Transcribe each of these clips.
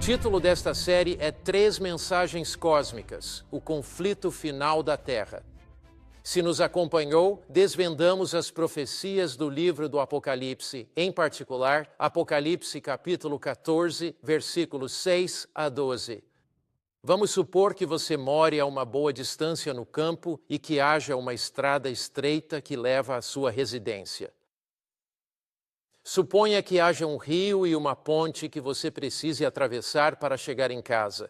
título desta série é Três Mensagens Cósmicas, o conflito final da Terra. Se nos acompanhou, desvendamos as profecias do livro do Apocalipse, em particular, Apocalipse capítulo 14, versículos 6 a 12. Vamos supor que você more a uma boa distância no campo e que haja uma estrada estreita que leva à sua residência. Suponha que haja um rio e uma ponte que você precise atravessar para chegar em casa.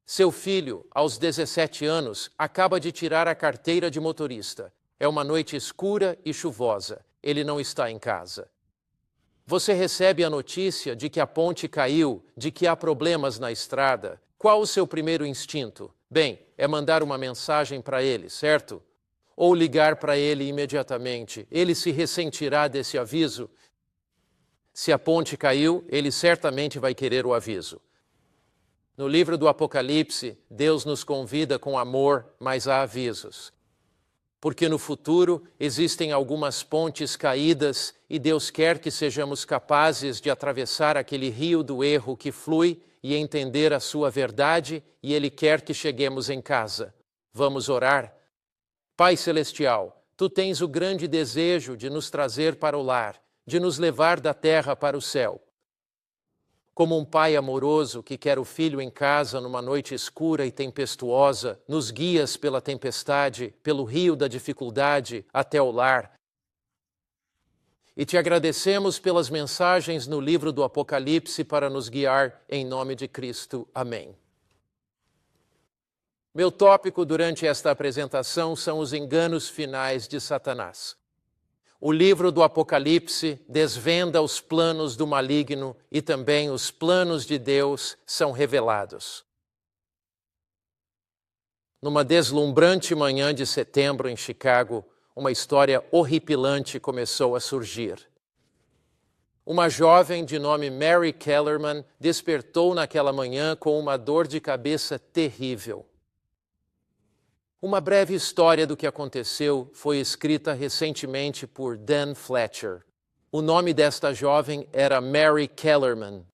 Seu filho, aos 17 anos, acaba de tirar a carteira de motorista. É uma noite escura e chuvosa. Ele não está em casa. Você recebe a notícia de que a ponte caiu, de que há problemas na estrada. Qual o seu primeiro instinto? Bem, é mandar uma mensagem para ele, certo? Ou ligar para ele imediatamente. Ele se ressentirá desse aviso? Se a ponte caiu, ele certamente vai querer o aviso. No livro do Apocalipse, Deus nos convida com amor, mas há avisos. Porque no futuro existem algumas pontes caídas e Deus quer que sejamos capazes de atravessar aquele rio do erro que flui e entender a sua verdade, e Ele quer que cheguemos em casa. Vamos orar? Pai Celestial, Tu tens o grande desejo de nos trazer para o lar, de nos levar da terra para o céu. Como um pai amoroso que quer o filho em casa numa noite escura e tempestuosa, nos guias pela tempestade, pelo rio da dificuldade até o lar. E te agradecemos pelas mensagens no livro do Apocalipse para nos guiar em nome de Cristo. Amém. Meu tópico durante esta apresentação são os enganos finais de Satanás. O livro do Apocalipse desvenda os planos do maligno e também os planos de Deus são revelados. Numa deslumbrante manhã de setembro em Chicago, uma história horripilante começou a surgir. Uma jovem de nome Mary Kellerman despertou naquela manhã com uma dor de cabeça terrível. Uma breve história do que aconteceu foi escrita recentemente por Dan Fletcher. O nome desta jovem era Mary Kellerman.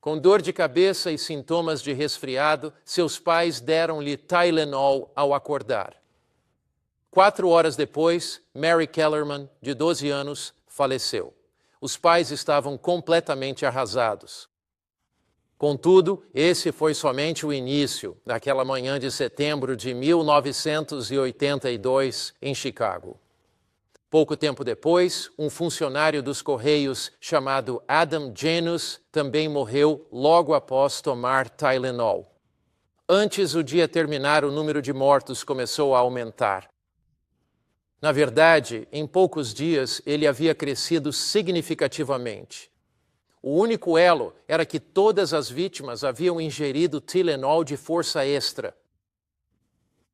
Com dor de cabeça e sintomas de resfriado, seus pais deram-lhe Tylenol ao acordar. 4 horas depois, Mary Kellerman, de 12 anos, faleceu. Os pais estavam completamente arrasados. Contudo, esse foi somente o início daquela manhã de setembro de 1982, em Chicago. Pouco tempo depois, um funcionário dos Correios chamado Adam Janus também morreu logo após tomar Tylenol. Antes do dia terminar, o número de mortos começou a aumentar. Na verdade, em poucos dias, ele havia crescido significativamente. O único elo era que todas as vítimas haviam ingerido Tylenol de força extra.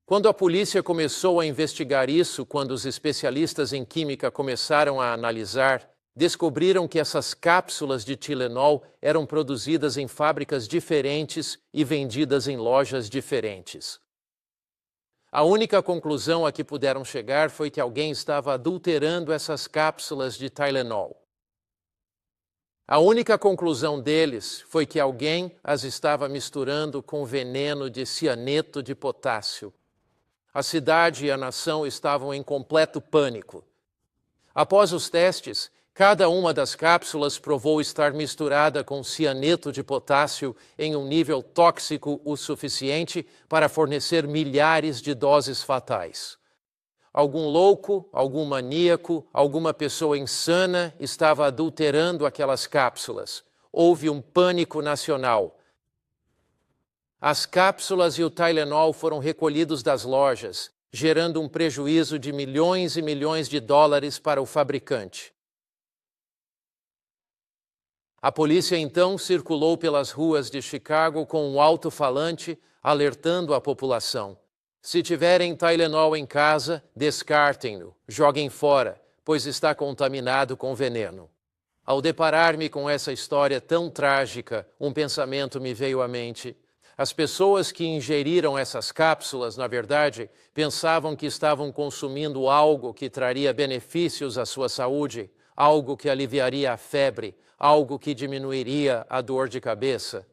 Quando a polícia começou a investigar isso, quando os especialistas em química começaram a analisar, descobriram que essas cápsulas de Tylenol eram produzidas em fábricas diferentes e vendidas em lojas diferentes. A única conclusão a que puderam chegar foi que alguém estava adulterando essas cápsulas de Tylenol. A única conclusão deles foi que alguém as estava misturando com veneno de cianeto de potássio. A cidade e a nação estavam em completo pânico. Após os testes, cada uma das cápsulas provou estar misturada com cianeto de potássio em um nível tóxico o suficiente para fornecer milhares de doses fatais. Algum louco, algum maníaco, alguma pessoa insana estava adulterando aquelas cápsulas. Houve um pânico nacional. As cápsulas e o Tylenol foram recolhidos das lojas, gerando um prejuízo de milhões e milhões de dólares para o fabricante. A polícia então circulou pelas ruas de Chicago com um alto-falante alertando a população. Se tiverem Tylenol em casa, descartem-no, joguem fora, pois está contaminado com veneno. Ao deparar-me com essa história tão trágica, um pensamento me veio à mente. As pessoas que ingeriram essas cápsulas, na verdade, pensavam que estavam consumindo algo que traria benefícios à sua saúde, algo que aliviaria a febre, algo que diminuiria a dor de cabeça.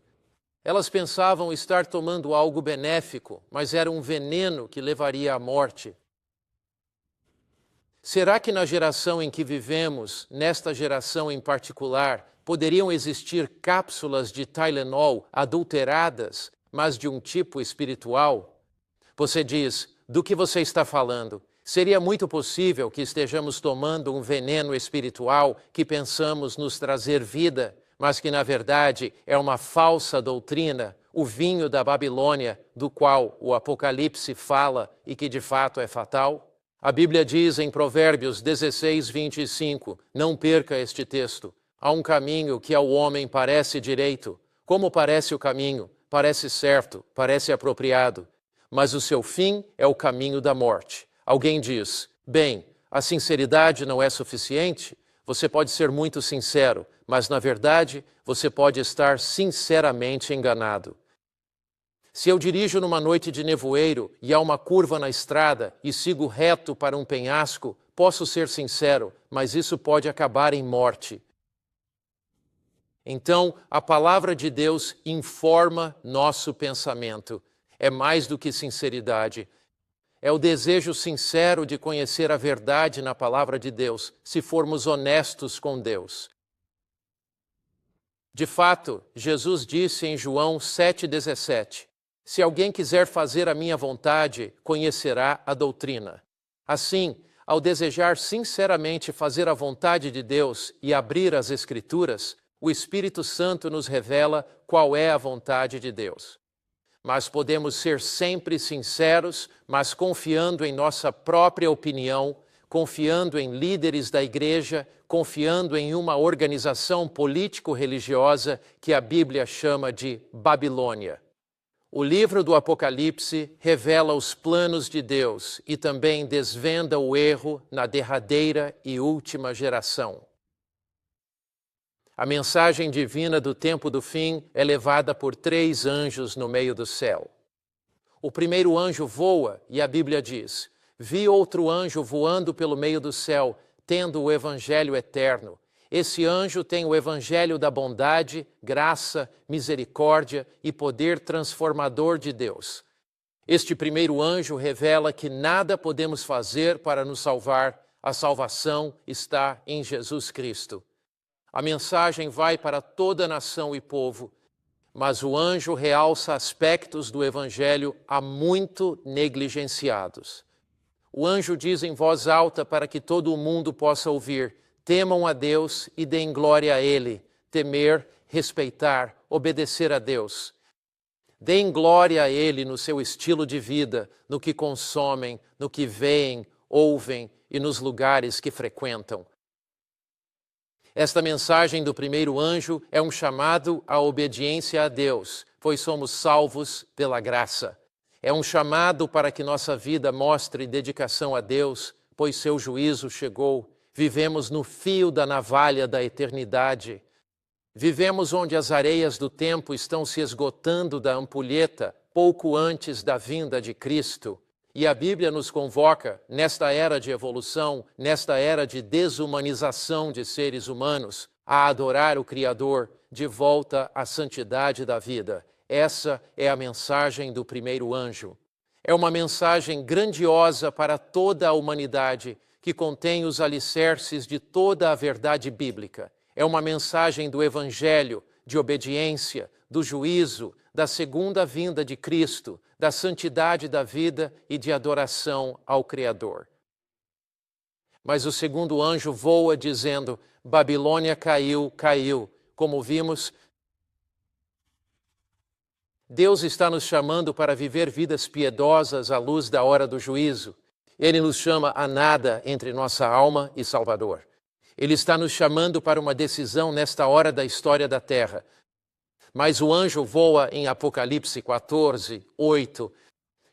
Elas pensavam estar tomando algo benéfico, mas era um veneno que levaria à morte. Será que na geração em que vivemos, nesta geração em particular, poderiam existir cápsulas de Tylenol adulteradas, mas de um tipo espiritual? Você diz, do que você está falando? Seria muito possível que estejamos tomando um veneno espiritual que pensamos nos trazer vida, mas que na verdade é uma falsa doutrina, o vinho da Babilônia, do qual o Apocalipse fala e que de fato é fatal? A Bíblia diz em Provérbios 16, 25, não perca este texto. Há um caminho que ao homem parece direito. Como parece o caminho? Parece certo, parece apropriado. Mas o seu fim é o caminho da morte. Alguém diz, bem, a sinceridade não é suficiente? Você pode ser muito sincero, mas na verdade você pode estar sinceramente enganado. Se eu dirijo numa noite de nevoeiro e há uma curva na estrada e sigo reto para um penhasco, posso ser sincero, mas isso pode acabar em morte. Então, a palavra de Deus informa nosso pensamento. É mais do que sinceridade. É o desejo sincero de conhecer a verdade na palavra de Deus, se formos honestos com Deus. De fato, Jesus disse em João 7,17, se alguém quiser fazer a minha vontade, conhecerá a doutrina. Assim, ao desejar sinceramente fazer a vontade de Deus e abrir as Escrituras, o Espírito Santo nos revela qual é a vontade de Deus. Mas podemos ser sempre sinceros, mas confiando em nossa própria opinião, confiando em líderes da igreja, confiando em uma organização político-religiosa que a Bíblia chama de Babilônia. O livro do Apocalipse revela os planos de Deus e também desvenda o erro na derradeira e última geração. A mensagem divina do tempo do fim é levada por 3 anjos no meio do céu. O primeiro anjo voa e a Bíblia diz, vi outro anjo voando pelo meio do céu, tendo o evangelho eterno. Esse anjo tem o evangelho da bondade, graça, misericórdia e poder transformador de Deus. Este primeiro anjo revela que nada podemos fazer para nos salvar, a salvação está em Jesus Cristo. A mensagem vai para toda nação e povo, mas o anjo realça aspectos do evangelho há muito negligenciados. O anjo diz em voz alta para que todo o mundo possa ouvir, temam a Deus e deem glória a Ele, temer, respeitar, obedecer a Deus. Deem glória a Ele no seu estilo de vida, no que consomem, no que veem, ouvem e nos lugares que frequentam. Esta mensagem do primeiro anjo é um chamado à obediência a Deus, pois somos salvos pela graça. É um chamado para que nossa vida mostre dedicação a Deus, pois seu juízo chegou. Vivemos no fio da navalha da eternidade. Vivemos onde as areias do tempo estão se esgotando da ampulheta, pouco antes da vinda de Cristo. E a Bíblia nos convoca, nesta era de evolução, nesta era de desumanização de seres humanos, a adorar o Criador de volta à santidade da vida. Essa é a mensagem do primeiro anjo. É uma mensagem grandiosa para toda a humanidade, que contém os alicerces de toda a verdade bíblica. É uma mensagem do Evangelho, de obediência, do juízo, da segunda vinda de Cristo, da santidade da vida e de adoração ao Criador. Mas o segundo anjo voa dizendo, Babilônia caiu, caiu. Como vimos, Deus está nos chamando para viver vidas piedosas à luz da hora do juízo. Ele nos chama a nada entre nossa alma e Salvador. Ele está nos chamando para uma decisão nesta hora da história da terra. Mas o anjo voa em Apocalipse 14, 8,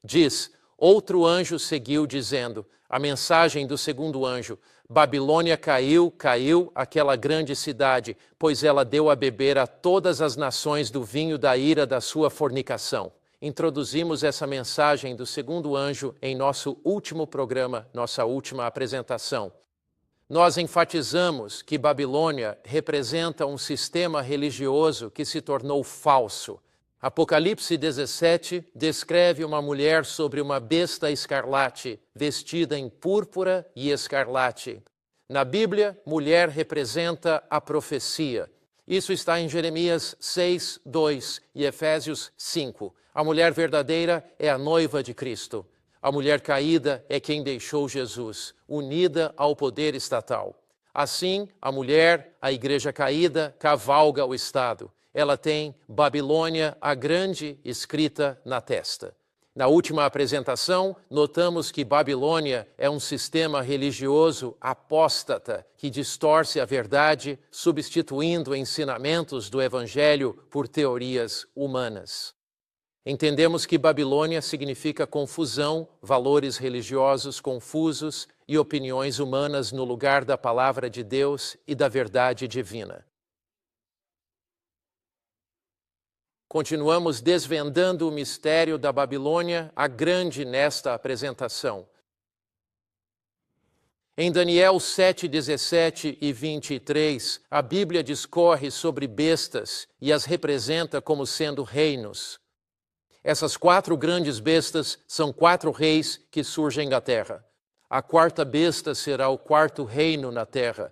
diz, outro anjo seguiu dizendo, a mensagem do segundo anjo, Babilônia caiu, caiu, aquela grande cidade, pois ela deu a beber a todas as nações do vinho da ira da sua fornicação. Introduzimos essa mensagem do segundo anjo em nosso último programa, nossa última apresentação. Nós enfatizamos que Babilônia representa um sistema religioso que se tornou falso. Apocalipse 17 descreve uma mulher sobre uma besta escarlate, vestida em púrpura e escarlate. Na Bíblia, mulher representa a profecia. Isso está em Jeremias 6, 2 e Efésios 5. A mulher verdadeira é a noiva de Cristo. A mulher caída é quem deixou Jesus, unida ao poder estatal. Assim, a mulher, a igreja caída, cavalga o Estado. Ela tem Babilônia a Grande escrita na testa. Na última apresentação, notamos que Babilônia é um sistema religioso apóstata que distorce a verdade, substituindo ensinamentos do Evangelho por teorias humanas. Entendemos que Babilônia significa confusão, valores religiosos confusos e opiniões humanas no lugar da palavra de Deus e da verdade divina. Continuamos desvendando o mistério da Babilônia a Grande nesta apresentação. Em Daniel 7, 17 e 23, a Bíblia discorre sobre bestas e as representa como sendo reinos. Essas 4 grandes bestas são 4 reis que surgem da terra. A 4ª besta será o 4º reino na terra.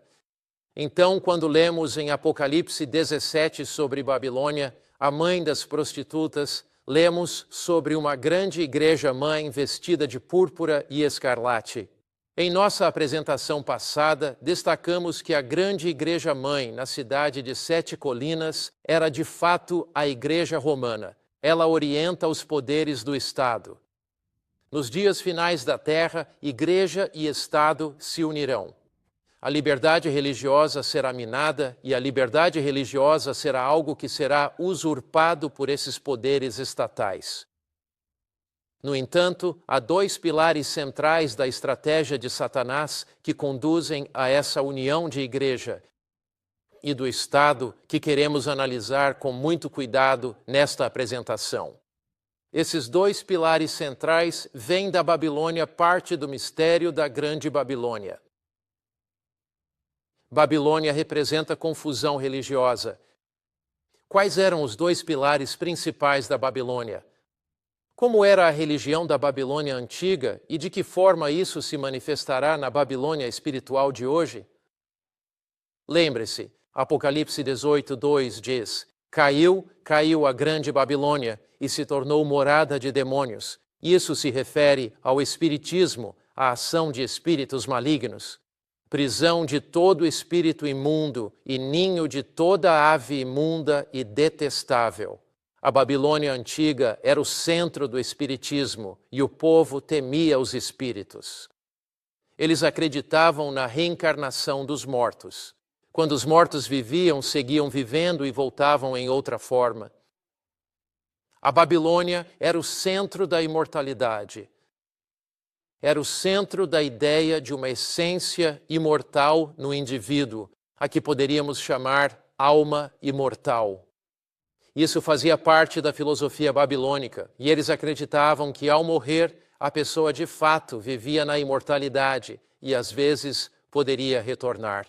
Então, quando lemos em Apocalipse 17 sobre Babilônia, a mãe das prostitutas, lemos sobre uma grande igreja-mãe vestida de púrpura e escarlate. Em nossa apresentação passada, destacamos que a grande igreja-mãe na cidade de 7 Colinas era de fato a igreja romana. Ela orienta os poderes do Estado. Nos dias finais da terra, igreja e Estado se unirão. A liberdade religiosa será minada e a liberdade religiosa será algo que será usurpado por esses poderes estatais. No entanto, há 2 pilares centrais da estratégia de Satanás que conduzem a essa união de igreja e do Estado que queremos analisar com muito cuidado nesta apresentação. Esses 2 pilares centrais vêm da Babilônia, parte do mistério da Grande Babilônia. Babilônia representa confusão religiosa. Quais eram os 2 pilares principais da Babilônia? Como era a religião da Babilônia antiga e de que forma isso se manifestará na Babilônia espiritual de hoje? Lembre-se, Apocalipse 18, 2 diz: Caiu a grande Babilônia e se tornou morada de demônios. Isso se refere ao espiritismo, à ação de espíritos malignos. Prisão de todo espírito imundo e ninho de toda ave imunda e detestável. A Babilônia antiga era o centro do espiritismo e o povo temia os espíritos. Eles acreditavam na reencarnação dos mortos. Quando os mortos viviam, seguiam vivendo e voltavam em outra forma. A Babilônia era o centro da imortalidade. Era o centro da ideia de uma essência imortal no indivíduo, a que poderíamos chamar alma imortal. Isso fazia parte da filosofia babilônica, e eles acreditavam que ao morrer, a pessoa de fato vivia na imortalidade e às vezes poderia retornar.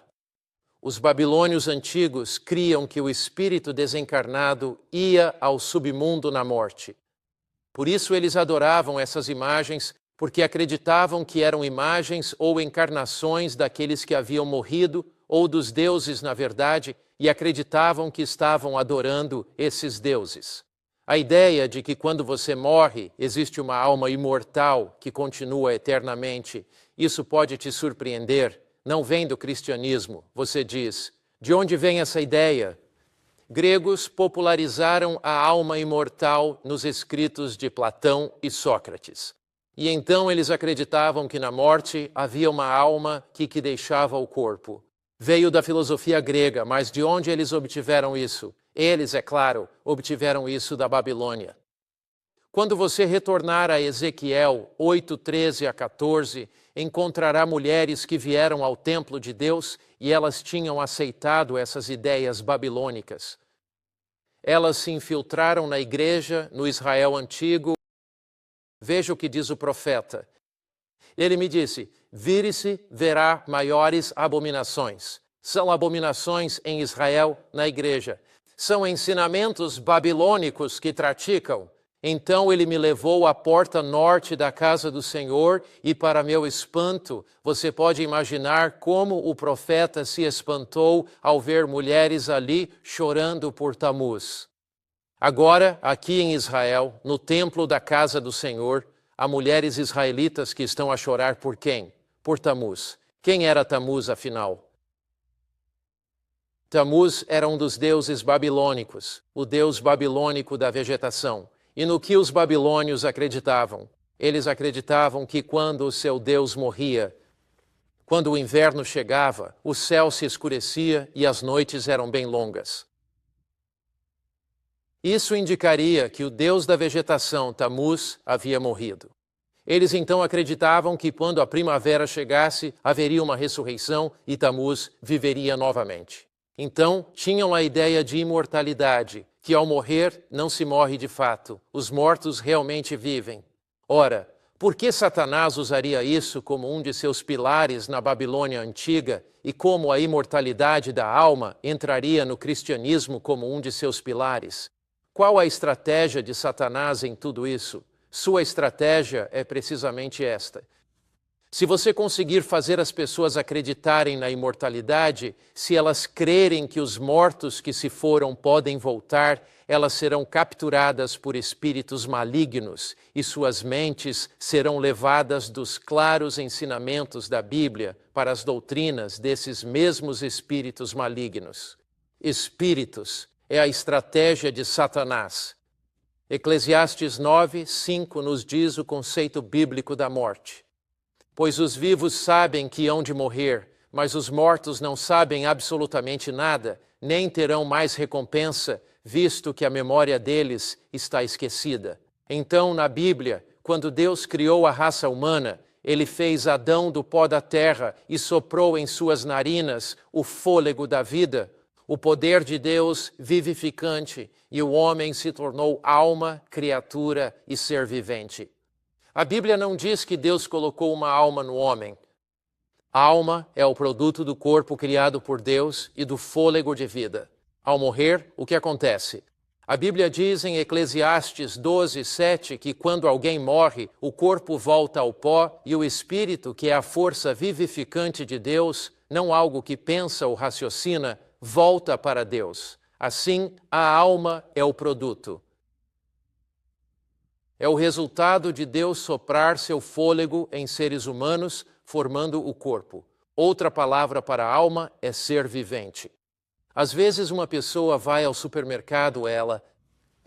Os babilônios antigos criam que o espírito desencarnado ia ao submundo na morte. Por isso eles adoravam essas imagens, porque acreditavam que eram imagens ou encarnações daqueles que haviam morrido ou dos deuses, na verdade, e acreditavam que estavam adorando esses deuses. A ideia de que quando você morre, existe uma alma imortal que continua eternamente, isso pode te surpreender. Não vem do cristianismo, você diz. De onde vem essa ideia? Gregos popularizaram a alma imortal nos escritos de Platão e Sócrates. E então eles acreditavam que na morte havia uma alma que deixava o corpo. Veio da filosofia grega, mas de onde eles obtiveram isso? Eles, é claro, obtiveram isso da Babilônia. Quando você retornar a Ezequiel 8, 13 a 14, encontrará mulheres que vieram ao templo de Deus e elas tinham aceitado essas ideias babilônicas. Elas se infiltraram na igreja, no Israel antigo. Veja o que diz o profeta. Ele me disse: vire-se, verá maiores abominações. São abominações em Israel, na igreja. São ensinamentos babilônicos que praticam. Então ele me levou à porta norte da casa do Senhor e, para meu espanto, você pode imaginar como o profeta se espantou ao ver mulheres ali chorando por Tamuz. Agora, aqui em Israel, no templo da casa do Senhor, há mulheres israelitas que estão a chorar por quem? Por Tamuz. Quem era Tamuz, afinal? Tamuz era um dos deuses babilônicos, o deus babilônico da vegetação. E no que os babilônios acreditavam? Eles acreditavam que quando o seu Deus morria, quando o inverno chegava, o céu se escurecia e as noites eram bem longas. Isso indicaria que o Deus da vegetação, Tamuz, havia morrido. Eles então acreditavam que quando a primavera chegasse, haveria uma ressurreição e Tamuz viveria novamente. Então, tinham a ideia de imortalidade, que ao morrer não se morre de fato, os mortos realmente vivem. Ora, por que Satanás usaria isso como um de seus pilares na Babilônia antiga e como a imortalidade da alma entraria no cristianismo como um de seus pilares? Qual a estratégia de Satanás em tudo isso? Sua estratégia é precisamente esta. Se você conseguir fazer as pessoas acreditarem na imortalidade, se elas crerem que os mortos que se foram podem voltar, elas serão capturadas por espíritos malignos e suas mentes serão levadas dos claros ensinamentos da Bíblia para as doutrinas desses mesmos espíritos malignos. Espíritos é a estratégia de Satanás. Eclesiastes 9:5 nos diz o conceito bíblico da morte. Pois os vivos sabem que hão de morrer, mas os mortos não sabem absolutamente nada, nem terão mais recompensa, visto que a memória deles está esquecida. Então, na Bíblia, quando Deus criou a raça humana, Ele fez Adão do pó da terra e soprou em suas narinas o fôlego da vida, o poder de Deus vivificante, e o homem se tornou alma, criatura e ser vivente. A Bíblia não diz que Deus colocou uma alma no homem. A alma é o produto do corpo criado por Deus e do fôlego de vida. Ao morrer, o que acontece? A Bíblia diz em Eclesiastes 12:7 que quando alguém morre, o corpo volta ao pó e o espírito, que é a força vivificante de Deus, não algo que pensa ou raciocina, volta para Deus. Assim, a alma é o produto. É o resultado de Deus soprar seu fôlego em seres humanos, formando o corpo. Outra palavra para alma é ser vivente. Às vezes uma pessoa vai ao supermercado, ela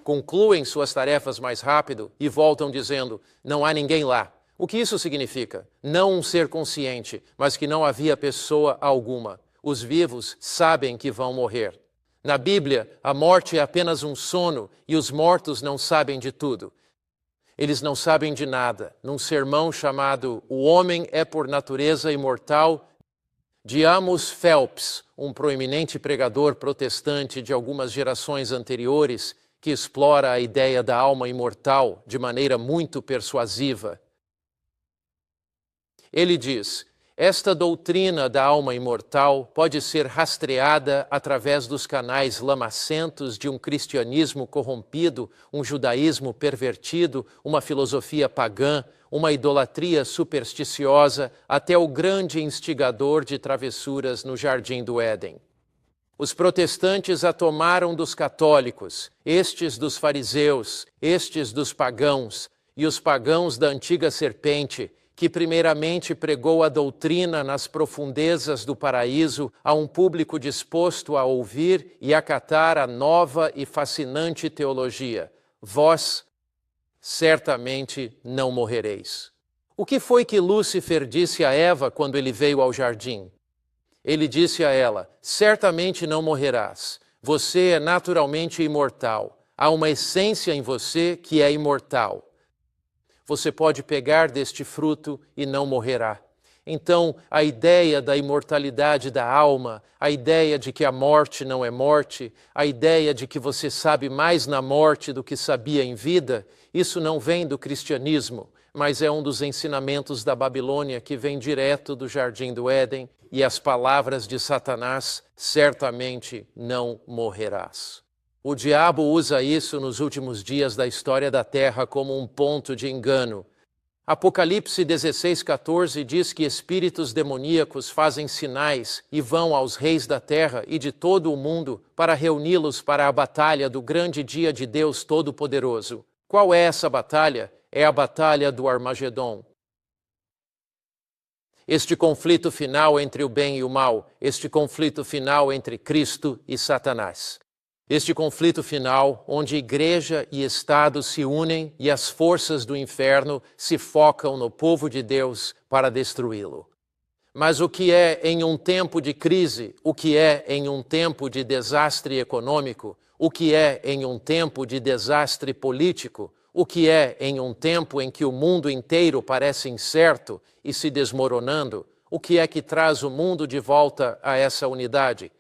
concluem suas tarefas mais rápido e voltam dizendo, não há ninguém lá. O que isso significa? Não um ser consciente, mas que não havia pessoa alguma. Os vivos sabem que vão morrer. Na Bíblia, a morte é apenas um sono e os mortos não sabem de tudo. Eles não sabem de nada. Num sermão chamado O Homem é por Natureza Imortal, de Amos Phelps, um proeminente pregador protestante de algumas gerações anteriores, que explora a ideia da alma imortal de maneira muito persuasiva. Ele diz, esta doutrina da alma imortal pode ser rastreada através dos canais lamacentos de um cristianismo corrompido, um judaísmo pervertido, uma filosofia pagã, uma idolatria supersticiosa, até o grande instigador de travessuras no Jardim do Éden. Os protestantes a tomaram dos católicos, estes dos fariseus, estes dos pagãos, e os pagãos da antiga serpente, que primeiramente pregou a doutrina nas profundezas do paraíso a um público disposto a ouvir e acatar a nova e fascinante teologia. Vós certamente não morrereis. O que foi que Lúcifer disse a Eva quando ele veio ao jardim? Ele disse a ela, certamente não morrerás. Você é naturalmente imortal. Há uma essência em você que é imortal. Você pode pegar deste fruto e não morrerá. Então, a ideia da imortalidade da alma, a ideia de que a morte não é morte, a ideia de que você sabe mais na morte do que sabia em vida, isso não vem do cristianismo, mas é um dos ensinamentos da Babilônia que vem direto do Jardim do Éden, e as palavras de Satanás: certamente não morrerás. O diabo usa isso nos últimos dias da história da Terra como um ponto de engano. Apocalipse 16:14 diz que espíritos demoníacos fazem sinais e vão aos reis da terra e de todo o mundo para reuni-los para a batalha do grande dia de Deus Todo-Poderoso. Qual é essa batalha? É a batalha do Armagedon. Este conflito final entre o bem e o mal, este conflito final entre Cristo e Satanás. Este conflito final, onde igreja e Estado se unem e as forças do inferno se focam no povo de Deus para destruí-lo. Mas o que é em um tempo de crise, o que é em um tempo de desastre econômico, o que é em um tempo de desastre político, o que é em um tempo em que o mundo inteiro parece incerto e se desmoronando, o que é que traz o mundo de volta a essa unidade?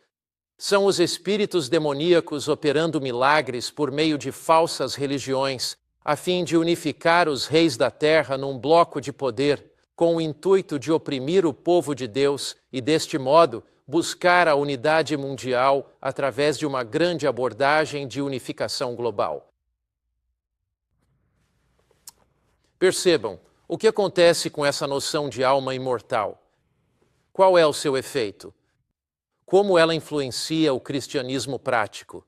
São os espíritos demoníacos operando milagres por meio de falsas religiões, a fim de unificar os reis da terra num bloco de poder, com o intuito de oprimir o povo de Deus e, deste modo, buscar a unidade mundial através de uma grande abordagem de unificação global. Percebam, o que acontece com essa noção de alma imortal? Qual é o seu efeito? Como ela influencia o cristianismo prático?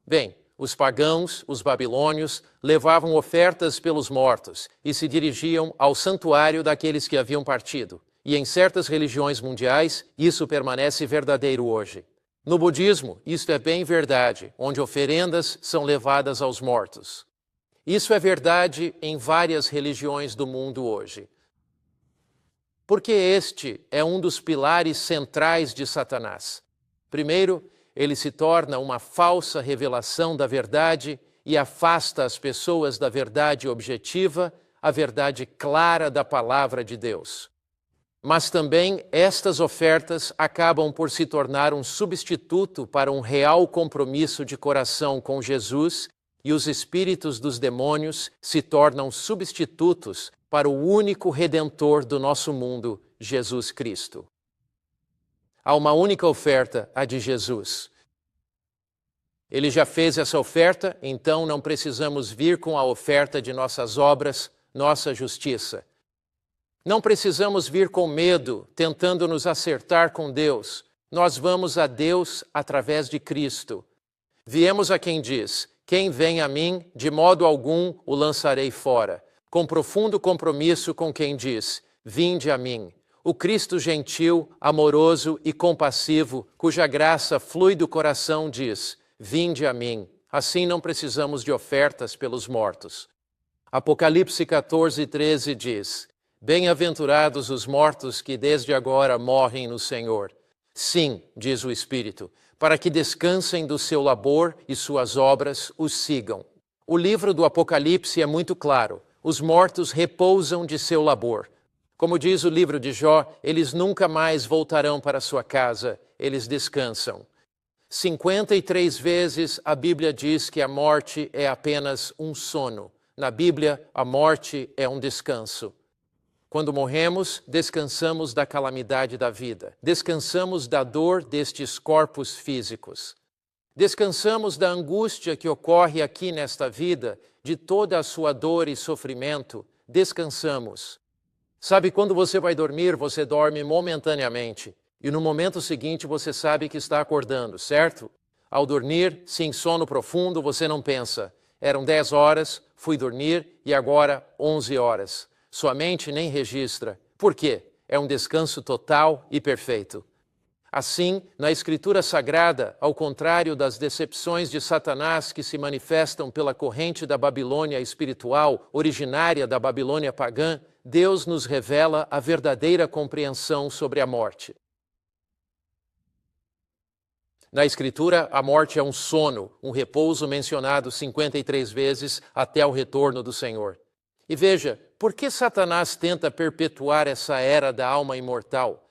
Bem, os pagãos, os babilônios, levavam ofertas pelos mortos e se dirigiam ao santuário daqueles que haviam partido. E em certas religiões mundiais, isso permanece verdadeiro hoje. No budismo, isso é bem verdade, onde oferendas são levadas aos mortos. Isso é verdade em várias religiões do mundo hoje. Porque este é um dos pilares centrais de Satanás. Primeiro, ele se torna uma falsa revelação da verdade e afasta as pessoas da verdade objetiva, a verdade clara da palavra de Deus. Mas também estas ofertas acabam por se tornar um substituto para um real compromisso de coração com Jesus, e os espíritos dos demônios se tornam substitutos para o único Redentor do nosso mundo, Jesus Cristo. Há uma única oferta, a de Jesus. Ele já fez essa oferta, então não precisamos vir com a oferta de nossas obras, nossa justiça. Não precisamos vir com medo, tentando nos acertar com Deus. Nós vamos a Deus através de Cristo. Viemos a quem diz: quem vem a mim, de modo algum o lançarei fora. Com profundo compromisso com quem diz: vinde a mim. O Cristo gentil, amoroso e compassivo, cuja graça flui do coração, diz: vinde a mim. Assim não precisamos de ofertas pelos mortos. Apocalipse 14:13 diz: bem-aventurados os mortos que desde agora morrem no Senhor. Sim, diz o Espírito, para que descansem do seu labor e suas obras os sigam. O livro do Apocalipse é muito claro. Os mortos repousam de seu labor. Como diz o livro de Jó, eles nunca mais voltarão para sua casa, eles descansam. 53 vezes a Bíblia diz que a morte é apenas um sono. Na Bíblia, a morte é um descanso. Quando morremos, descansamos da calamidade da vida. Descansamos da dor destes corpos físicos. Descansamos da angústia que ocorre aqui nesta vida, de toda a sua dor e sofrimento. Descansamos. Sabe, quando você vai dormir, você dorme momentaneamente. E no momento seguinte você sabe que está acordando, certo? Ao dormir, sem sono profundo, você não pensa: eram 10 horas, fui dormir e agora 11 horas. Sua mente nem registra. Por quê? É um descanso total e perfeito. Assim, na Escritura Sagrada, ao contrário das decepções de Satanás que se manifestam pela corrente da Babilônia espiritual, originária da Babilônia pagã, Deus nos revela a verdadeira compreensão sobre a morte. Na Escritura, a morte é um sono, um repouso mencionado 53 vezes até o retorno do Senhor. E veja, por que Satanás tenta perpetuar essa era da alma imortal?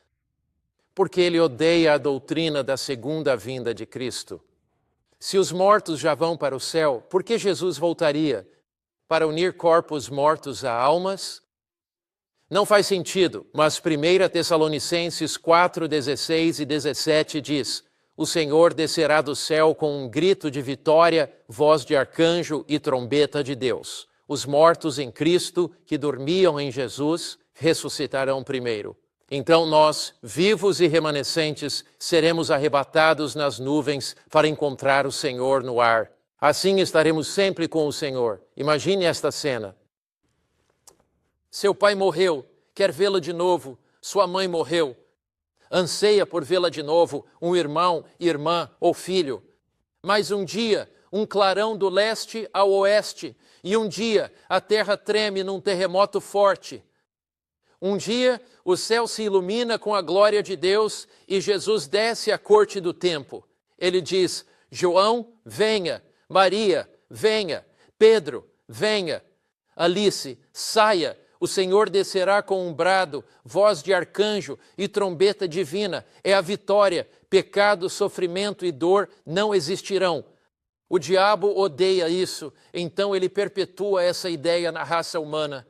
Porque ele odeia a doutrina da segunda vinda de Cristo. Se os mortos já vão para o céu, por que Jesus voltaria? para unir corpos mortos a almas? Não faz sentido, mas 1 Tessalonicenses 4, 16 e 17 diz: o Senhor descerá do céu com um grito de vitória, voz de arcanjo e trombeta de Deus. Os mortos em Cristo, que dormiam em Jesus, ressuscitarão primeiro. Então nós, vivos e remanescentes, seremos arrebatados nas nuvens para encontrar o Senhor no ar. Assim estaremos sempre com o Senhor. Imagine esta cena. Seu pai morreu, quer vê-la de novo. Sua mãe morreu. Anseia por vê-la de novo, um irmão, irmã ou filho. Mas um dia, um clarão do leste ao oeste, e um dia a terra treme num terremoto forte. Um dia o céu se ilumina com a glória de Deus e Jesus desce à corte do tempo. Ele diz: João, venha. Maria, venha. Pedro, venha. Alice, saia. O Senhor descerá com um brado, voz de arcanjo e trombeta divina. É a vitória. Pecado, sofrimento e dor não existirão. O diabo odeia isso, então ele perpetua essa ideia na raça humana.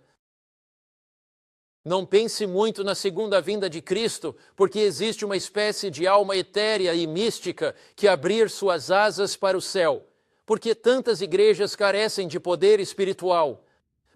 Não pense muito na segunda vinda de Cristo, porque existe uma espécie de alma etérea e mística que abrir suas asas para o céu. Porque tantas igrejas carecem de poder espiritual?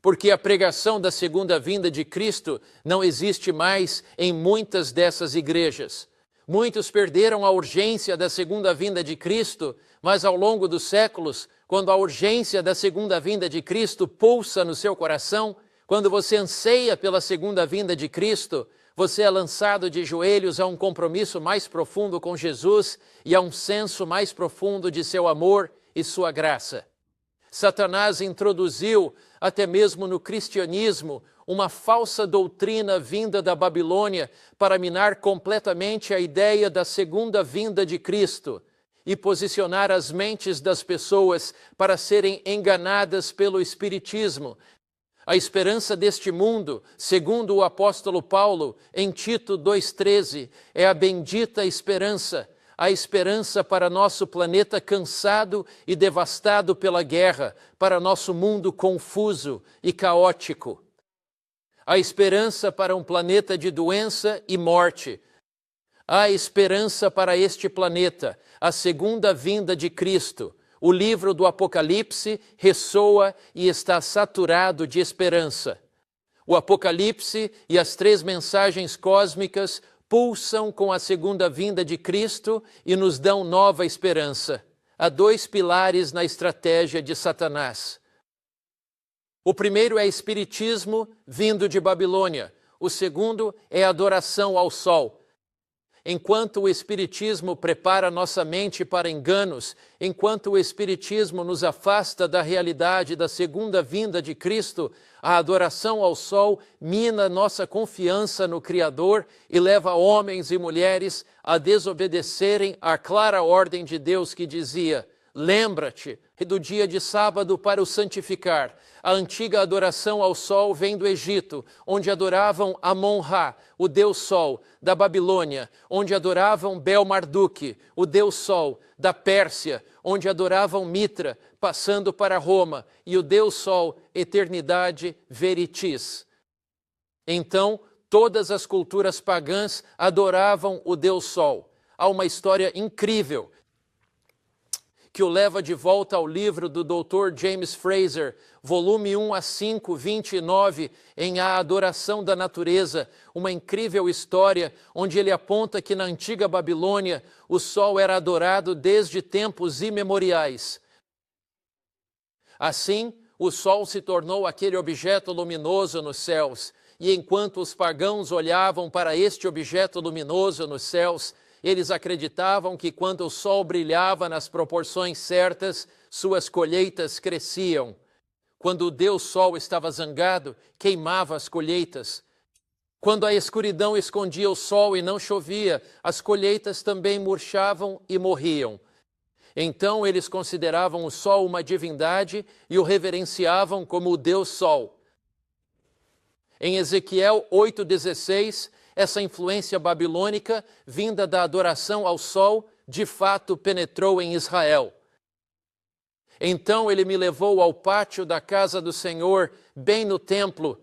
Porque a pregação da segunda vinda de Cristo não existe mais em muitas dessas igrejas. Muitos perderam a urgência da segunda vinda de Cristo, mas ao longo dos séculos, quando a urgência da segunda vinda de Cristo pulsa no seu coração, quando você anseia pela segunda vinda de Cristo, você é lançado de joelhos a um compromisso mais profundo com Jesus e a um senso mais profundo de seu amor e sua graça. Satanás introduziu, até mesmo no cristianismo, uma falsa doutrina vinda da Babilônia para minar completamente a ideia da segunda vinda de Cristo e posicionar as mentes das pessoas para serem enganadas pelo espiritismo. A esperança deste mundo, segundo o apóstolo Paulo, em Tito 2,13, é a bendita esperança, a esperança para nosso planeta cansado e devastado pela guerra, para nosso mundo confuso e caótico. A esperança para um planeta de doença e morte. A esperança para este planeta, a segunda vinda de Cristo. O livro do Apocalipse ressoa e está saturado de esperança. O Apocalipse e as 3 mensagens cósmicas pulsam com a segunda vinda de Cristo e nos dão nova esperança. Há 2 pilares na estratégia de Satanás. O primeiro é espiritismo vindo de Babilônia. O segundo é adoração ao sol. Enquanto o espiritismo prepara nossa mente para enganos, enquanto o espiritismo nos afasta da realidade da segunda vinda de Cristo, a adoração ao sol mina nossa confiança no Criador e leva homens e mulheres a desobedecerem à clara ordem de Deus que dizia: lembra-te do dia de sábado para o santificar. A antiga adoração ao sol vem do Egito, onde adoravam Amon-Ra, o deus sol, da Babilônia, onde adoravam Bel-Marduk, o deus sol, da Pérsia, onde adoravam Mitra, passando para Roma, e o deus sol, eternidade, Veritis. Então, todas as culturas pagãs adoravam o deus sol. Há uma história incrível que o leva de volta ao livro do Dr. James Fraser, volume 1 a 5, 29, em A Adoração da Natureza, uma incrível história onde ele aponta que na antiga Babilônia o sol era adorado desde tempos imemoriais. Assim, o sol se tornou aquele objeto luminoso nos céus, e enquanto os pagãos olhavam para este objeto luminoso nos céus, eles acreditavam que quando o sol brilhava nas proporções certas, suas colheitas cresciam. Quando o Deus Sol estava zangado, queimava as colheitas. Quando a escuridão escondia o sol e não chovia, as colheitas também murchavam e morriam. Então eles consideravam o sol uma divindade e o reverenciavam como o Deus Sol. Em Ezequiel 8,16, essa influência babilônica, vinda da adoração ao sol, de fato penetrou em Israel. Então ele me levou ao pátio da casa do Senhor, bem no templo.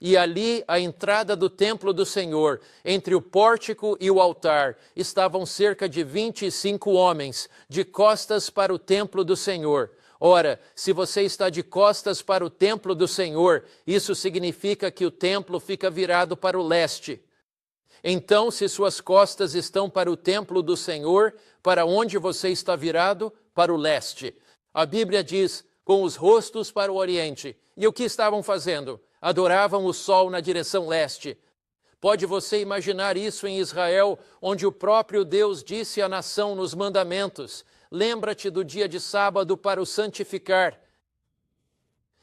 E ali, à entrada do templo do Senhor, entre o pórtico e o altar, estavam cerca de 25 homens, de costas para o templo do Senhor. Ora, se você está de costas para o templo do Senhor, isso significa que o templo fica virado para o leste. Então, se suas costas estão para o templo do Senhor, para onde você está virado? Para o leste. A Bíblia diz, com os rostos para o oriente. E o que estavam fazendo? Adoravam o sol na direção leste. Pode você imaginar isso em Israel, onde o próprio Deus disse à nação nos mandamentos: lembra-te do dia de sábado para o santificar.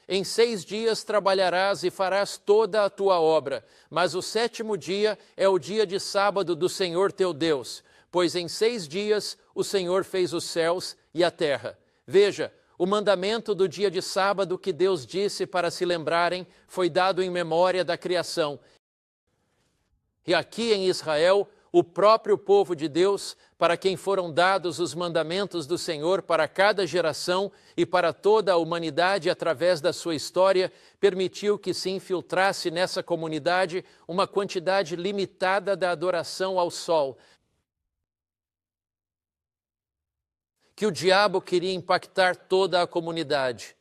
Em 6 dias trabalharás e farás toda a tua obra, mas o 7º dia é o dia de sábado do Senhor teu Deus, pois em 6 dias o Senhor fez os céus e a terra. Veja, o mandamento do dia de sábado que Deus disse para se lembrarem foi dado em memória da criação. E aqui em Israel, o próprio povo de Deus, para quem foram dados os mandamentos do Senhor para cada geração e para toda a humanidade através da sua história, permitiu que se infiltrasse nessa comunidade uma quantidade limitada da adoração ao sol, que o diabo queria impactar toda a comunidade.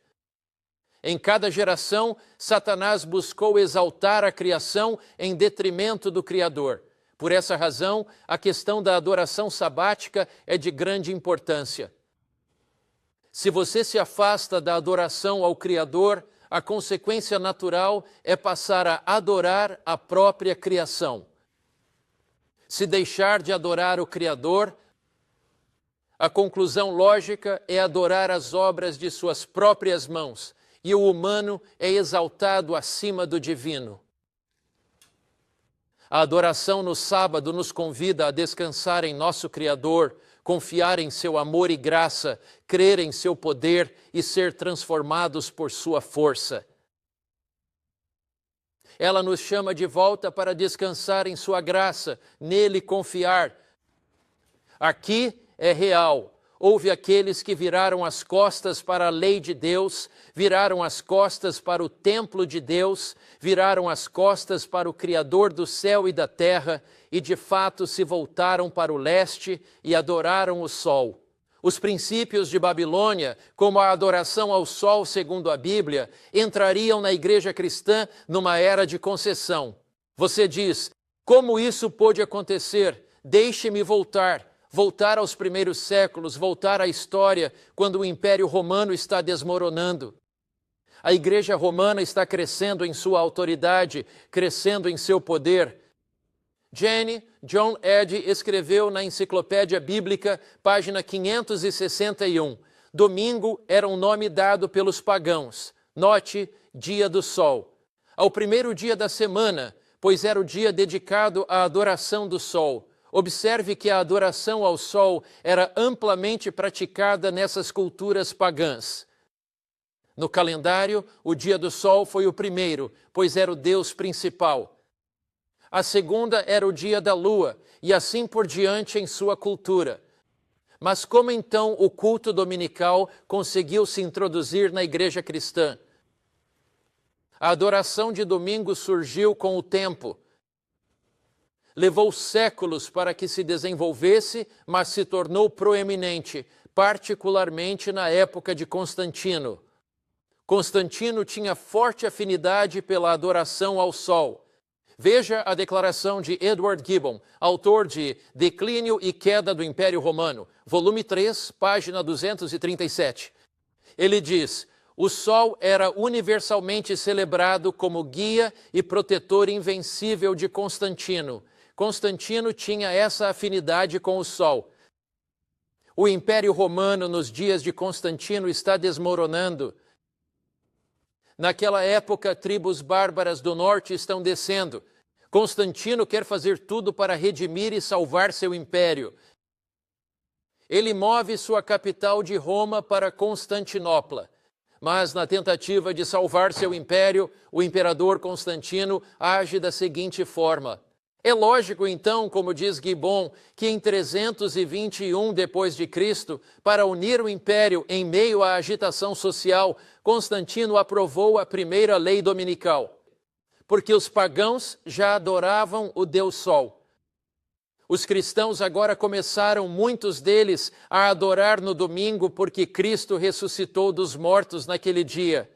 Em cada geração, Satanás buscou exaltar a criação em detrimento do Criador. Por essa razão, a questão da adoração sabática é de grande importância. Se você se afasta da adoração ao Criador, a consequência natural é passar a adorar a própria criação. Se deixar de adorar o Criador, a conclusão lógica é adorar as obras de suas próprias mãos, e o humano é exaltado acima do divino. A adoração no sábado nos convida a descansar em nosso Criador, confiar em seu amor e graça, crer em seu poder e ser transformados por sua força. Ela nos chama de volta para descansar em sua graça, nele confiar. Aqui é real. Houve aqueles que viraram as costas para a lei de Deus, viraram as costas para o templo de Deus, viraram as costas para o Criador do céu e da terra e de fato se voltaram para o leste e adoraram o sol. Os princípios de Babilônia, como a adoração ao sol segundo a Bíblia, entrariam na igreja cristã numa era de concessão. Você diz, como isso pôde acontecer? Deixe-me voltar aos primeiros séculos, voltar à história, quando o Império Romano está desmoronando. A Igreja Romana está crescendo em sua autoridade, crescendo em seu poder. John Eddy escreveu na Enciclopédia Bíblica, página 561, domingo era um nome dado pelos pagãos. Note, dia do sol. Ao primeiro dia da semana, pois era o dia dedicado à adoração do sol. Observe que a adoração ao sol era amplamente praticada nessas culturas pagãs. No calendário, o dia do sol foi o primeiro, pois era o deus principal. A segunda era o dia da lua, e assim por diante em sua cultura. Mas como então o culto dominical conseguiu se introduzir na igreja cristã? A adoração de domingo surgiu com o tempo. Levou séculos para que se desenvolvesse, mas se tornou proeminente, particularmente na época de Constantino. Constantino tinha forte afinidade pela adoração ao sol. Veja a declaração de Edward Gibbon, autor de Declínio e Queda do Império Romano, volume 3, página 237. Ele diz: o sol era universalmente celebrado como guia e protetor invencível de Constantino. Constantino tinha essa afinidade com o sol. O Império Romano, nos dias de Constantino, está desmoronando. Naquela época, tribos bárbaras do norte estão descendo. Constantino quer fazer tudo para redimir e salvar seu império. Ele move sua capital de Roma para Constantinopla. Mas, na tentativa de salvar seu império, o imperador Constantino age da seguinte forma: É lógico, então, como diz Gibbon, que em 321 d.C., para unir o império em meio à agitação social, Constantino aprovou a primeira lei dominical, porque os pagãos já adoravam o Deus Sol. Os cristãos agora começaram, muitos deles, a adorar no domingo porque Cristo ressuscitou dos mortos naquele dia.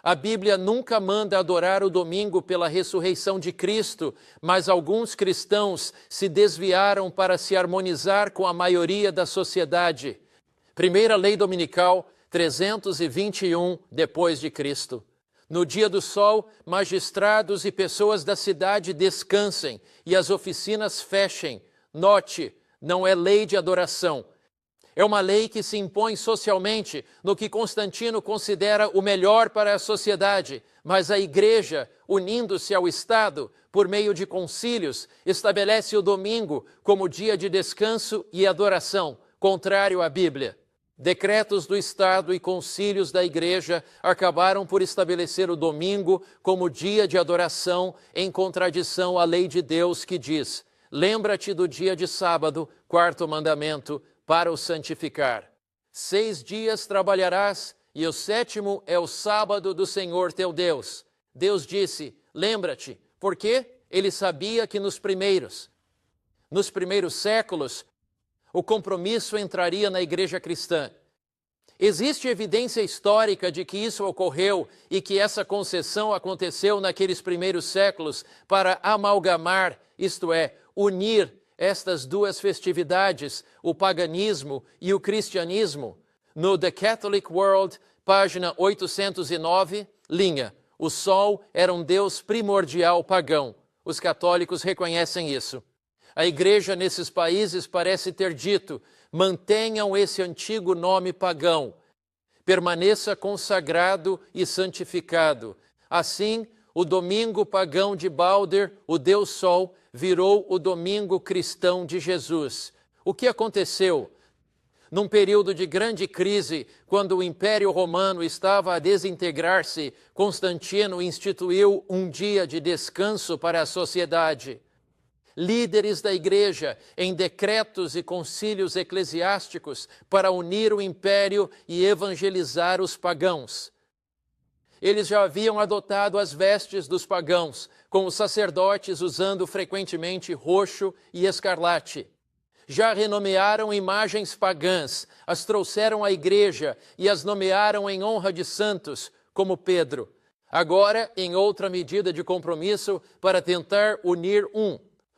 A Bíblia nunca manda adorar o domingo pela ressurreição de Cristo, mas alguns cristãos se desviaram para se harmonizar com a maioria da sociedade. Primeira lei dominical, 321 depois de Cristo. No dia do sol, magistrados e pessoas da cidade descansem e as oficinas fechem. Note, não é lei de adoração. É uma lei que se impõe socialmente no que Constantino considera o melhor para a sociedade, mas a Igreja, unindo-se ao Estado por meio de concílios, estabelece o domingo como dia de descanso e adoração, contrário à Bíblia. Decretos do Estado e concílios da Igreja acabaram por estabelecer o domingo como dia de adoração, em contradição à lei de Deus que diz: lembra-te do dia de sábado, quarto mandamento, para o santificar. 6 dias trabalharás, e o 7º é o sábado do Senhor teu Deus. Deus disse: lembra-te, porque ele sabia que nos primeiros séculos, o compromisso entraria na igreja cristã. Existe evidência histórica de que isso ocorreu e que essa concessão aconteceu naqueles primeiros séculos para amalgamar, isto é, unir estas duas festividades, o paganismo e o cristianismo. No The Catholic World, página 809, linha: o sol era um deus primordial pagão. Os católicos reconhecem isso. A igreja nesses países parece ter dito: mantenham esse antigo nome pagão, permaneça consagrado e santificado. Assim, o domingo pagão de Balder, o Deus Sol, virou o domingo cristão de Jesus. O que aconteceu? Num período de grande crise, quando o Império Romano estava a desintegrar-se, Constantino instituiu um dia de descanso para a sociedade. Líderes da igreja, em decretos e concílios eclesiásticos, para unir o império e evangelizar os pagãos. Eles já haviam adotado as vestes dos pagãos, com os sacerdotes usando frequentemente roxo e escarlate. Já renomearam imagens pagãs, as trouxeram à igreja e as nomearam em honra de santos, como Pedro. Agora, em outra medida de compromisso, para tentar unir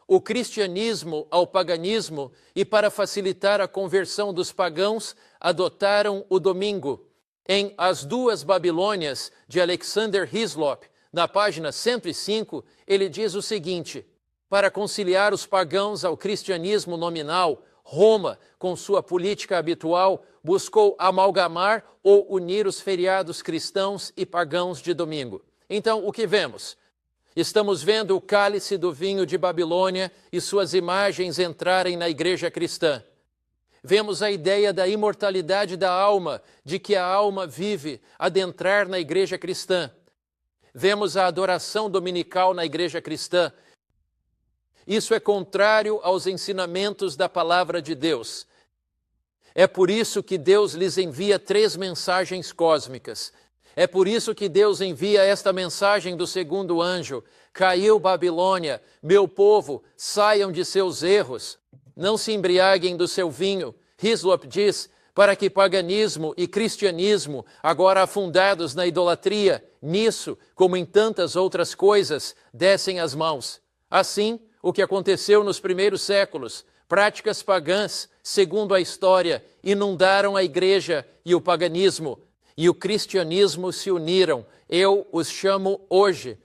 o cristianismo ao paganismo e para facilitar a conversão dos pagãos, adotaram o domingo. Em As Duas Babilônias, de Alexander Hislop, na página 105, ele diz o seguinte: para conciliar os pagãos ao cristianismo nominal, Roma, com sua política habitual, buscou amalgamar ou unir os feriados cristãos e pagãos de domingo. Então, o que vemos? Estamos vendo o cálice do vinho de Babilônia e suas imagens entrarem na igreja cristã. Vemos a ideia da imortalidade da alma, de que a alma vive, adentrar na igreja cristã. Vemos a adoração dominical na igreja cristã. Isso é contrário aos ensinamentos da palavra de Deus. É por isso que Deus lhes envia 3 mensagens cósmicas. É por isso que Deus envia esta mensagem do segundo anjo: caiu Babilônia, meu povo, saiam de seus erros. Não se embriaguem do seu vinho. Hislop diz: para que paganismo e cristianismo, agora afundados na idolatria, nisso, como em tantas outras coisas, dessem as mãos. Assim, o que aconteceu nos primeiros séculos, práticas pagãs, segundo a história, inundaram a igreja e o paganismo, e o cristianismo se uniram. Eu os chamo hoje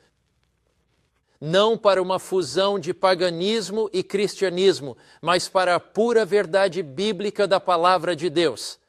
não para uma fusão de paganismo e cristianismo, mas para a pura verdade bíblica da palavra de Deus.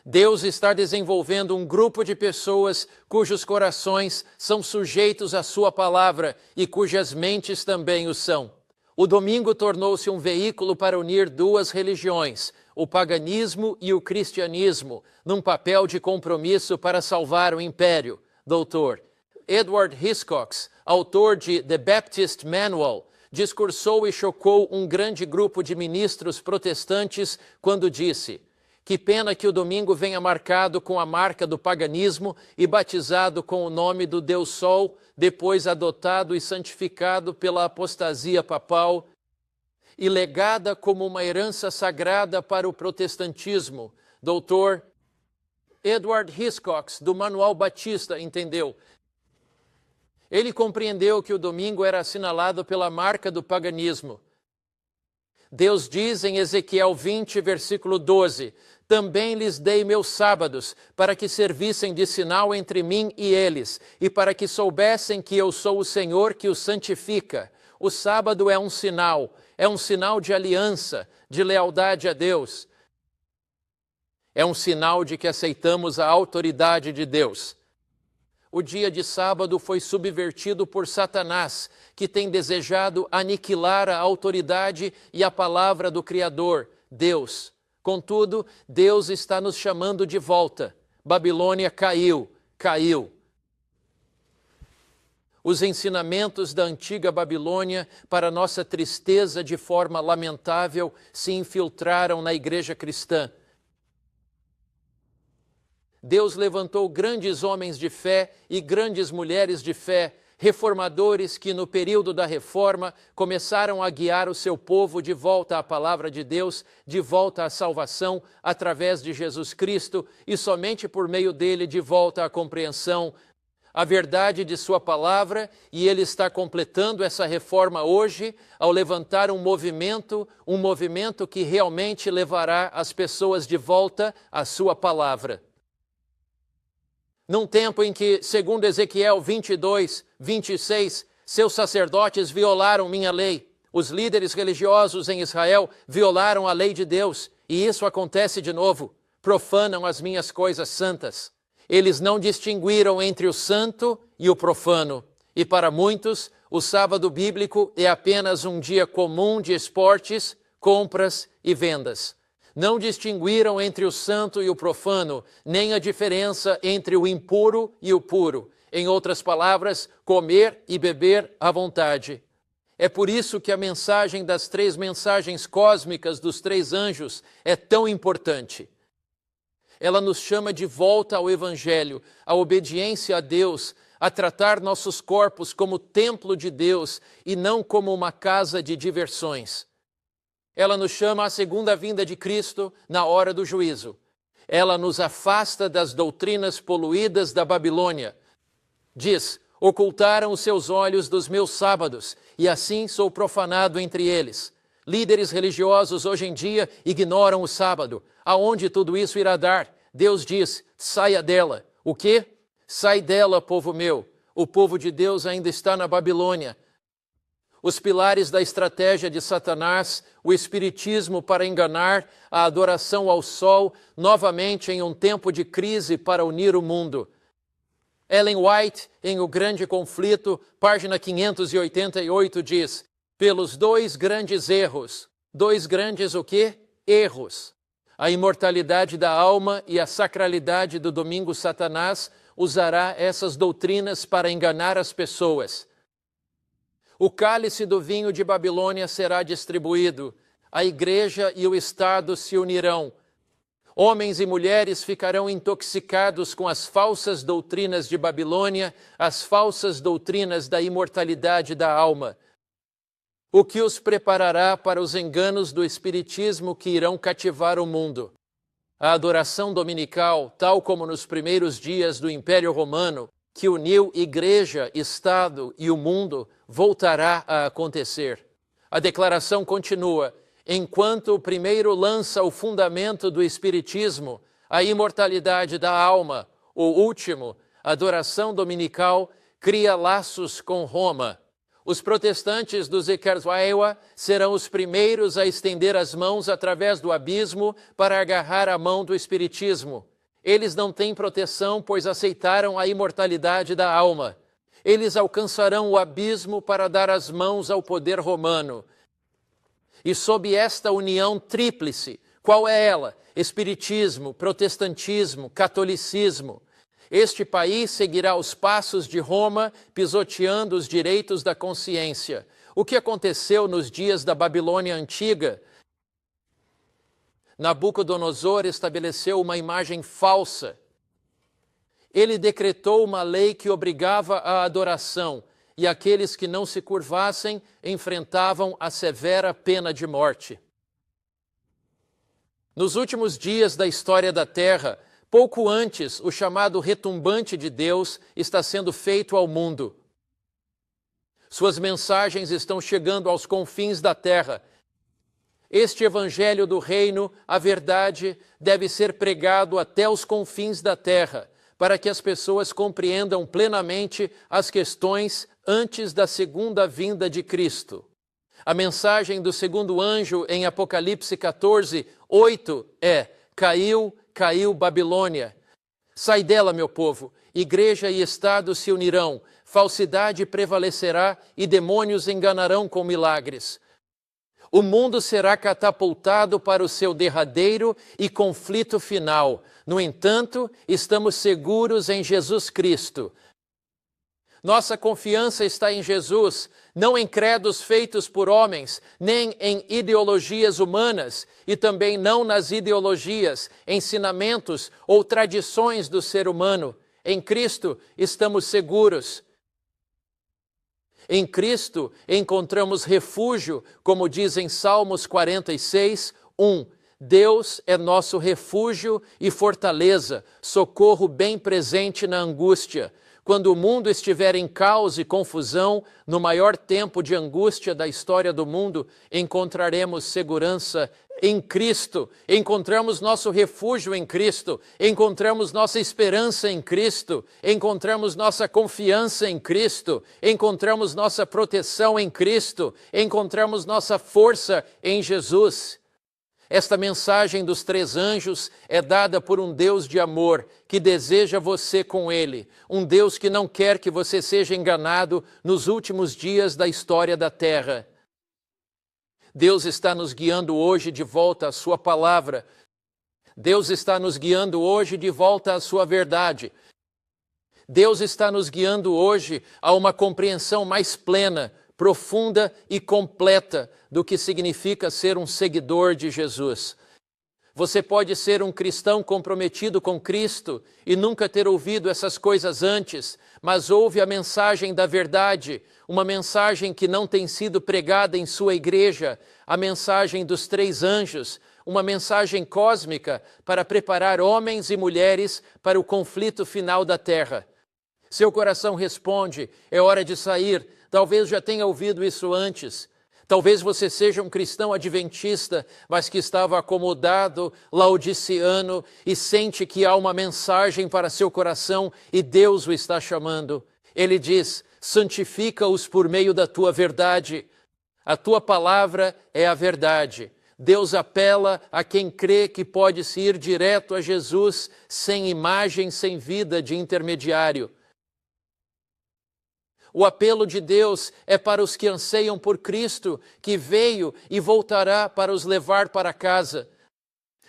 Deus está desenvolvendo um grupo de pessoas cujos corações são sujeitos à sua palavra e cujas mentes também o são. O domingo tornou-se um veículo para unir 2 religiões, o paganismo e o cristianismo, num papel de compromisso para salvar o império. Dr. Edward Hiscox, autor de The Baptist Manual, discursou e chocou um grande grupo de ministros protestantes quando disse: que pena que o domingo venha marcado com a marca do paganismo e batizado com o nome do Deus Sol, depois adotado e santificado pela apostasia papal e legada como uma herança sagrada para o protestantismo. Dr. Edward Hiscox, do Manual Batista, entendeu. Ele compreendeu que o domingo era assinalado pela marca do paganismo. Deus diz em Ezequiel 20, versículo 12, também lhes dei meus sábados, para que servissem de sinal entre mim e eles, e para que soubessem que eu sou o Senhor que os santifica. O sábado é um sinal de aliança, de lealdade a Deus. É um sinal de que aceitamos a autoridade de Deus. O dia de sábado foi subvertido por Satanás, que tem desejado aniquilar a autoridade e a palavra do Criador, Deus. Contudo, Deus está nos chamando de volta. Babilônia caiu. Os ensinamentos da antiga Babilônia, para nossa tristeza de forma lamentável, se infiltraram na igreja cristã. Deus levantou grandes homens de fé e grandes mulheres de fé, reformadores que no período da reforma começaram a guiar o seu povo de volta à palavra de Deus, de volta à salvação através de Jesus Cristo e somente por meio dele de volta à compreensão, a verdade de sua palavra, e ele está completando essa reforma hoje ao levantar um movimento que realmente levará as pessoas de volta à sua palavra. Num tempo em que, segundo Ezequiel 22, 26, seus sacerdotes violaram minha lei, os líderes religiosos em Israel violaram a lei de Deus, e isso acontece de novo, profanam as minhas coisas santas. Eles não distinguiram entre o santo e o profano, e para muitos, o sábado bíblico é apenas um dia comum de esportes, compras e vendas. Não distinguiram entre o santo e o profano, nem a diferença entre o impuro e o puro. Em outras palavras, comer e beber à vontade. É por isso que a mensagem das 3 mensagens cósmicas dos 3 anjos é tão importante. Ela nos chama de volta ao Evangelho, à obediência a Deus, a tratar nossos corpos como templo de Deus e não como uma casa de diversões. Ela nos chama à segunda vinda de Cristo na hora do juízo. Ela nos afasta das doutrinas poluídas da Babilônia. Diz: ocultaram os seus olhos dos meus sábados, e assim sou profanado entre eles. Líderes religiosos hoje em dia ignoram o sábado. Aonde tudo isso irá dar? Deus diz: saia dela. O quê? Sai dela, povo meu. O povo de Deus ainda está na Babilônia. Os pilares da estratégia de Satanás, o espiritismo para enganar, a adoração ao sol, novamente em um tempo de crise para unir o mundo. Ellen White, em O Grande Conflito, página 588, diz: pelos 2 grandes erros. 2 grandes o quê? Erros. A imortalidade da alma e a sacralidade do domingo, Satanás usará essas doutrinas para enganar as pessoas. O cálice do vinho de Babilônia será distribuído. A igreja e o Estado se unirão. Homens e mulheres ficarão intoxicados com as falsas doutrinas de Babilônia, as falsas doutrinas da imortalidade da alma. O que os preparará para os enganos do espiritismo que irão cativar o mundo. A adoração dominical, tal como nos primeiros dias do Império Romano, que uniu igreja, Estado e o mundo, voltará a acontecer. A declaração continua: enquanto o primeiro lança o fundamento do espiritismo, a imortalidade da alma, o último, a adoração dominical, cria laços com Roma. Os protestantes do Zekarswaiwa serão os primeiros a estender as mãos através do abismo para agarrar a mão do espiritismo. Eles não têm proteção, pois aceitaram a imortalidade da alma. Eles alcançarão o abismo para dar as mãos ao poder romano. E sob esta união tríplice, qual é ela? Espiritismo, protestantismo, catolicismo. Este país seguirá os passos de Roma, pisoteando os direitos da consciência. O que aconteceu nos dias da Babilônia antiga? Nabucodonosor estabeleceu uma imagem falsa. Ele decretou uma lei que obrigava à adoração, e aqueles que não se curvassem enfrentavam a severa pena de morte. Nos últimos dias da história da Terra, pouco antes, o chamado retumbante de Deus está sendo feito ao mundo. Suas mensagens estão chegando aos confins da terra. Este evangelho do reino, a verdade, deve ser pregado até os confins da terra, para que as pessoas compreendam plenamente as questões antes da segunda vinda de Cristo. A mensagem do segundo anjo em Apocalipse 14, 8 é: caiu, caiu Babilônia. Sai dela, meu povo, igreja e Estado se unirão, falsidade prevalecerá e demônios enganarão com milagres. O mundo será catapultado para o seu derradeiro e conflito final. No entanto, estamos seguros em Jesus Cristo. Nossa confiança está em Jesus, não em credos feitos por homens, nem em ideologias humanas, e também não nas ideologias, ensinamentos ou tradições do ser humano. Em Cristo estamos seguros. Em Cristo encontramos refúgio, como diz em Salmos 46, 1. Deus é nosso refúgio e fortaleza, socorro bem presente na angústia. Quando o mundo estiver em caos e confusão, no maior tempo de angústia da história do mundo, encontraremos segurança em Cristo, encontramos nosso refúgio em Cristo, encontramos nossa esperança em Cristo, encontramos nossa confiança em Cristo, encontramos nossa proteção em Cristo, encontramos nossa força em Jesus. Esta mensagem dos três anjos é dada por um Deus de amor que deseja você com Ele, um Deus que não quer que você seja enganado nos últimos dias da história da Terra. Deus está nos guiando hoje de volta à sua palavra. Deus está nos guiando hoje de volta à sua verdade. Deus está nos guiando hoje a uma compreensão mais plena, profunda e completa do que significa ser um seguidor de Jesus. Você pode ser um cristão comprometido com Cristo e nunca ter ouvido essas coisas antes, mas ouve a mensagem da verdade, uma mensagem que não tem sido pregada em sua igreja, a mensagem dos três anjos, uma mensagem cósmica para preparar homens e mulheres para o conflito final da terra. Seu coração responde: é hora de sair. Talvez já tenha ouvido isso antes. Talvez você seja um cristão adventista, mas que estava acomodado, laodiceano, e sente que há uma mensagem para seu coração e Deus o está chamando. Ele diz: santifica-os por meio da tua verdade. A tua palavra é a verdade. Deus apela a quem crê que pode se ir direto a Jesus, sem imagem, sem vida de intermediário. O apelo de Deus é para os que anseiam por Cristo, que veio e voltará para os levar para casa.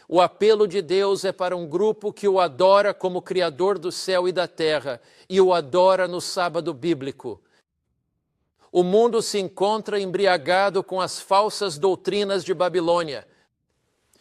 O apelo de Deus é para um grupo que o adora como Criador do céu e da terra, e o adora no sábado bíblico. O mundo se encontra embriagado com as falsas doutrinas de Babilônia.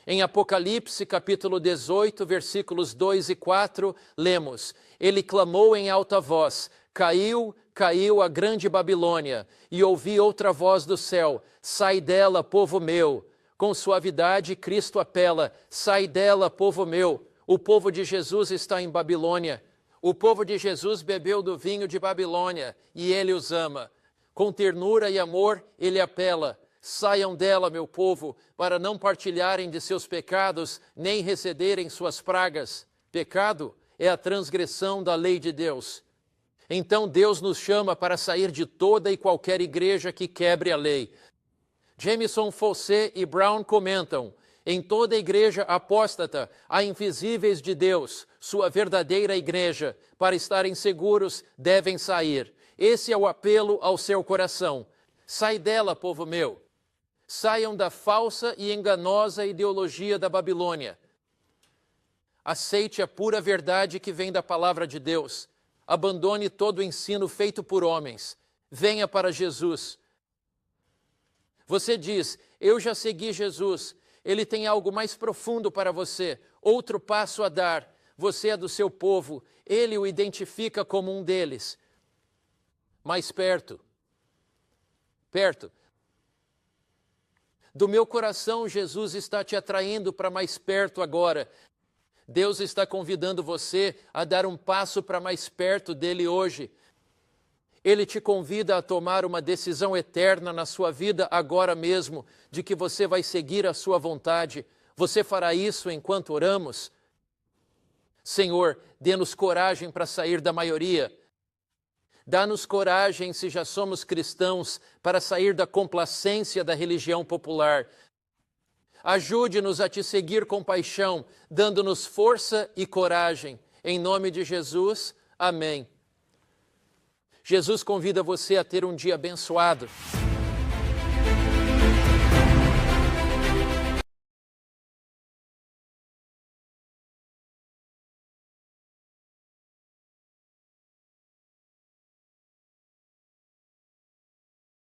Em Apocalipse, capítulo 18, versículos 2 e 4, lemos: Ele clamou em alta voz: caiu, caiu a grande Babilônia, e ouvi outra voz do céu: sai dela, povo meu. Com suavidade, Cristo apela: sai dela, povo meu. O povo de Jesus está em Babilônia. O povo de Jesus bebeu do vinho de Babilônia, e ele os ama. Com ternura e amor, ele apela: saiam dela, meu povo, para não partilharem de seus pecados, nem receberem suas pragas. Pecado é a transgressão da lei de Deus. Então Deus nos chama para sair de toda e qualquer igreja que quebre a lei. Jameson, Fossé e Brown comentam: em toda igreja apóstata há invisíveis de Deus, sua verdadeira igreja. Para estarem seguros, devem sair. Esse é o apelo ao seu coração. Sai dela, povo meu. Saiam da falsa e enganosa ideologia da Babilônia. Aceite a pura verdade que vem da palavra de Deus. Abandone todo o ensino feito por homens. Venha para Jesus. Você diz, eu já segui Jesus, Ele tem algo mais profundo para você, outro passo a dar. Você é do seu povo, Ele o identifica como um deles. Mais perto. Do meu coração, Jesus está te atraindo para mais perto agora. Deus está convidando você a dar um passo para mais perto dele hoje. Ele te convida a tomar uma decisão eterna na sua vida agora mesmo, de que você vai seguir a sua vontade. Você fará isso enquanto oramos? Senhor, dê-nos coragem para sair da maioria. Dá-nos coragem, se já somos cristãos, para sair da complacência da religião popular. Ajude-nos a te seguir com paixão, dando-nos força e coragem. Em nome de Jesus, amém. Jesus convida você a ter um dia abençoado.